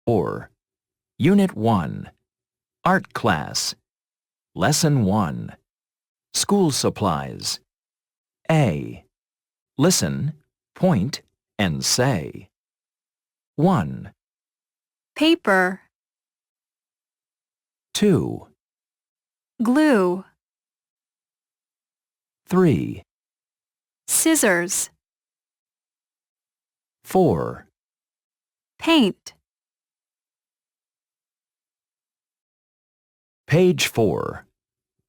4. Unit 1. Art Class. Lesson 1. School Supplies. A. Listen, point, and say. 1, Paper, 2, glue, 3, scissors, 4, paint, Page 4.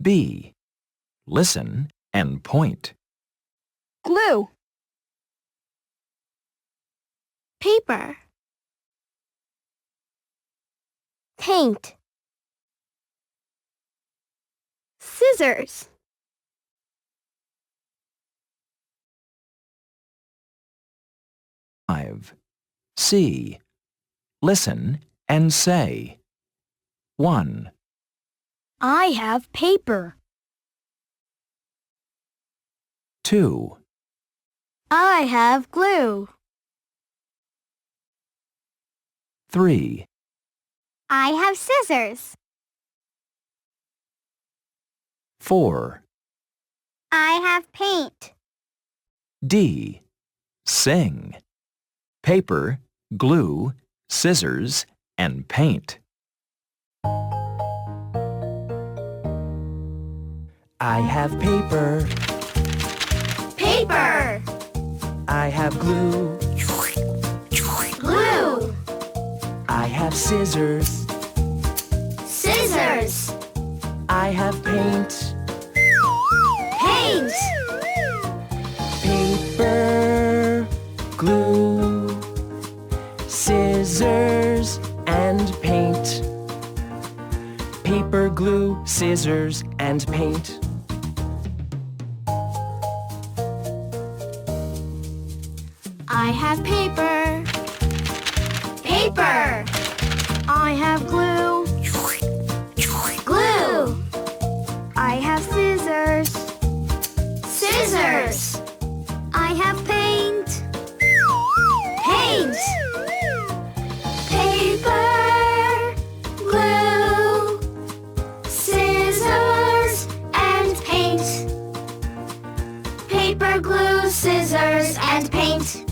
B. Listen and point. Glue, paper, paint, scissors, 5. C. Listen and say. 1, I have paper. 2, I have glue. 3, I have scissors. 4. I have paint. D. Sing. Paper, glue, scissors, and paint. I have paper. Paper, I have glue. glue, I have scissors. scissors, I have paint. paint, Paper, glue, scissors, and paint. Paper, glue, scissors, and paint. I have paper. Paper, I have glue. Glue, I have scissors. Scissors, I have paint. Paint, paper, glue, scissors, and paint. Paper, glue, scissors, and paint.